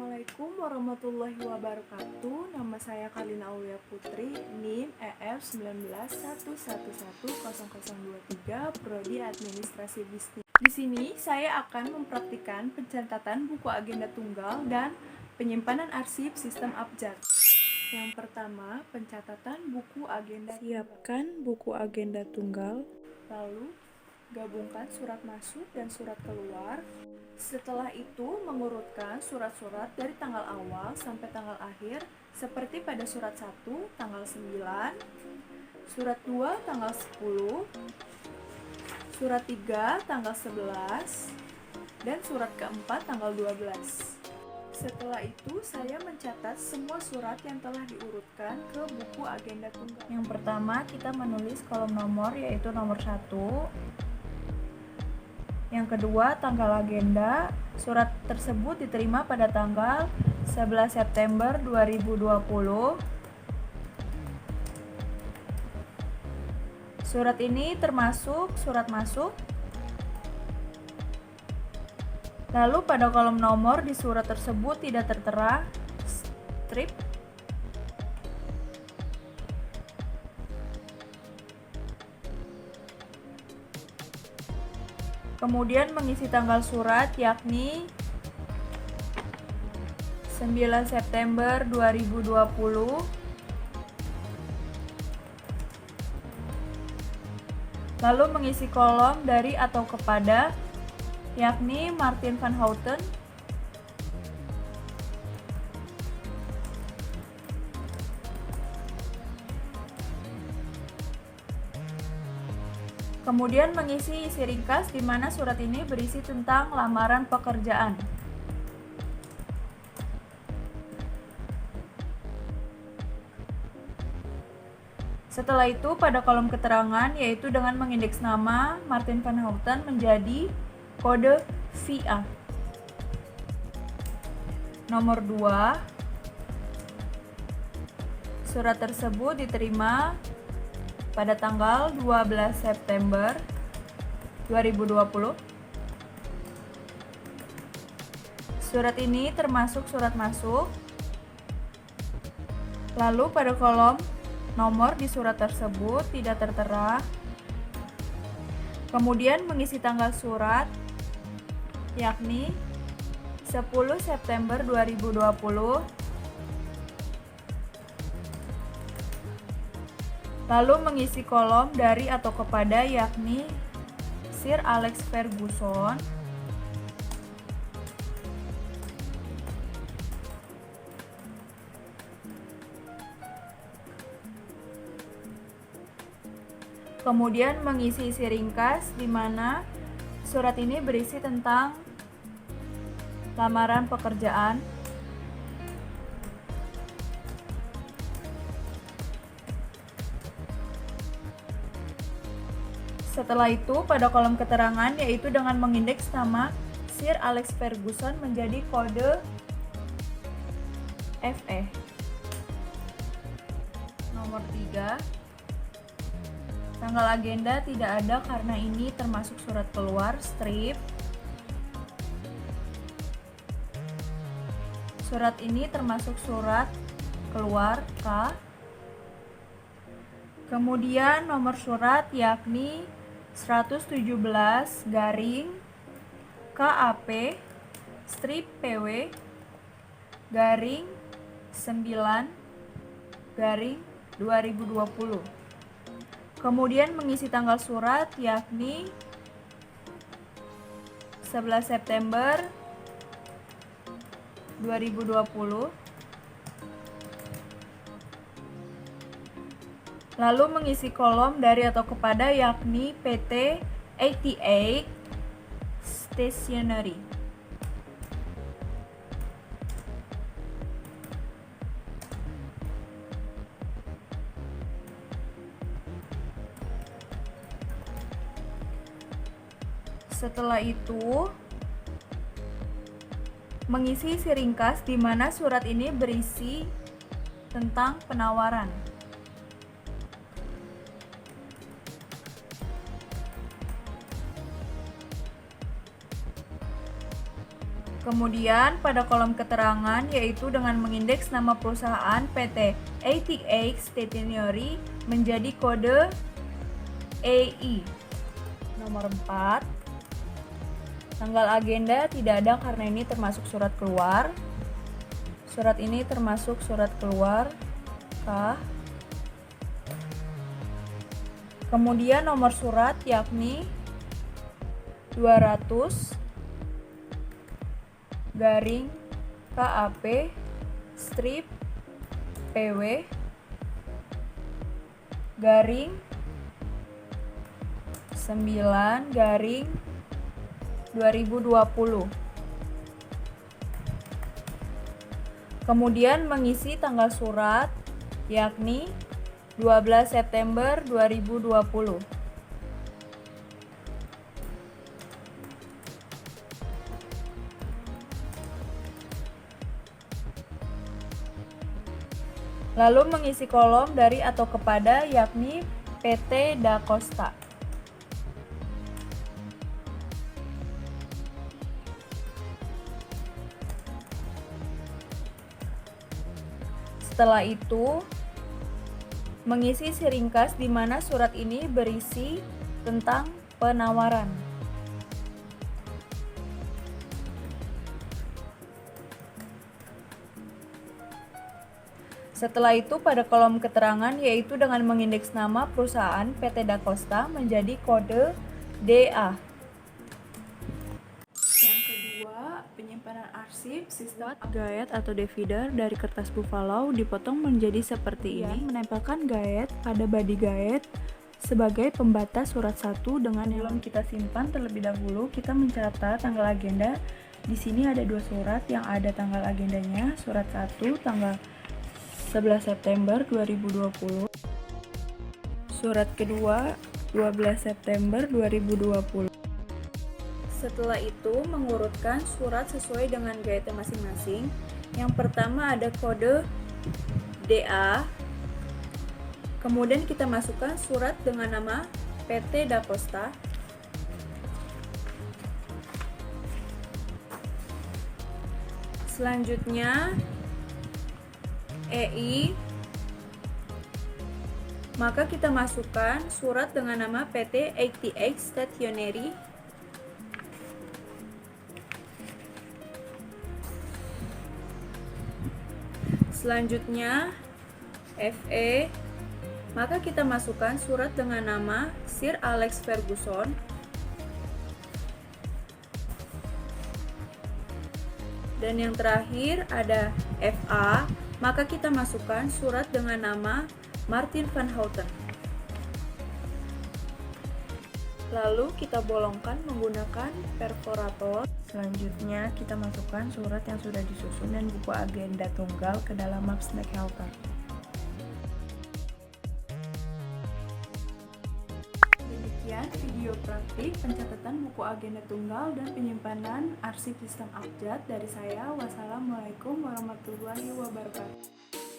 Assalamualaikum warahmatullahi wabarakatuh. Nama saya Kalina Aulia Putri, NIM EF1911110023, Prodi Administrasi Bisnis. Di sini saya akan mempraktikkan pencatatan buku agenda tunggal dan penyimpanan arsip sistem abjad. Yang pertama, pencatatan buku agenda. Siapkan buku agenda tunggal, lalu gabungkan surat masuk dan surat keluar. Setelah itu, mengurutkan surat-surat dari tanggal awal sampai tanggal akhir, seperti pada surat 1 tanggal 9, surat 2 tanggal 10, surat 3 tanggal 11, dan surat keempat tanggal 12. Setelah itu, saya mencatat semua surat yang telah diurutkan ke buku agenda tunggal. Yang pertama, kita menulis kolom nomor, yaitu nomor 1. Yang kedua, tanggal agenda. Surat tersebut diterima pada tanggal 11 September 2020. Surat ini termasuk surat masuk. Lalu pada kolom nomor di surat tersebut tidak tertera strip. Kemudian mengisi tanggal surat, yakni 9 September 2020. Lalu mengisi kolom dari atau kepada, yakni Martin van Houten. Kemudian mengisi isi ringkas di mana surat ini berisi tentang lamaran pekerjaan. Setelah itu pada kolom keterangan, yaitu dengan mengindeks nama Martin van Houten menjadi kode VA. Nomor 2. Surat tersebut diterima pada tanggal 12 September 2020. Surat ini termasuk surat masuk. Lalu pada kolom nomor di surat tersebut tidak tertera. Kemudian mengisi tanggal surat, yakni 10 September 2020. Lalu mengisi kolom dari atau kepada, yakni Sir Alex Ferguson. Kemudian mengisi isi ringkas di mana surat ini berisi tentang lamaran pekerjaan. Setelah itu pada kolom keterangan, yaitu dengan mengindeks nama Sir Alex Ferguson menjadi kode FE. Nomor 3. Tanggal agenda tidak ada karena ini termasuk surat keluar strip. Surat ini termasuk surat keluar K. Kemudian nomor surat yakni 117 garing KAP strip PW garing 9 garing 2020. Kemudian mengisi tanggal surat yakni 11 September 2020. Lalu mengisi kolom dari atau kepada, yakni PT 88 Stationery. Setelah itu, mengisi isi ringkas di mana surat ini berisi tentang penawaran. Kemudian pada kolom keterangan yaitu dengan mengindeks nama perusahaan PT ATX Stationery menjadi kode EI. Nomor 4, tanggal agenda tidak ada karena ini termasuk surat keluar. Surat ini termasuk surat keluar K. Kemudian nomor surat yakni 200 garing KAP strip PW garing 9 garing 2020. Kemudian mengisi tanggal surat yakni 12 September 2020. Lalu mengisi kolom dari atau kepada yakni PT Da Costa. Setelah itu, mengisi ringkas di mana surat ini berisi tentang penawaran. Setelah itu pada kolom keterangan yaitu dengan mengindeks nama perusahaan PT Da Costa menjadi kode DA. Yang kedua, penyimpanan arsip sistem guide atau divider dari kertas buffalo dipotong menjadi seperti ini. Menempelkan guide pada body guide sebagai pembatas surat satu dengan yang kita simpan terlebih dahulu. Kita mencatat tanggal agenda. Di sini ada dua surat yang ada tanggal agendanya. Surat 1 tanggal 11 September 2020. Surat kedua 12 September 2020. Setelah itu mengurutkan surat sesuai dengan guide masing-masing. Yang pertama ada kode DA. Kemudian kita masukkan surat dengan nama PT Da Costa. Selanjutnya EI, maka kita masukkan surat dengan nama PT ATX Stationery. Selanjutnya FE, maka kita masukkan surat dengan nama Sir Alex Ferguson. Dan yang terakhir ada FA, maka kita masukkan surat dengan nama Martin van Houten. Lalu kita bolongkan menggunakan perforator. Selanjutnya kita masukkan surat yang sudah disusun dan buku agenda tunggal ke dalam map snack helper. Demikian video praktik pencatatan buku agenda tunggal dan penyimpanan arsip sistem abjad dari saya. Wassalamualaikum warahmatullahi wabarakatuh.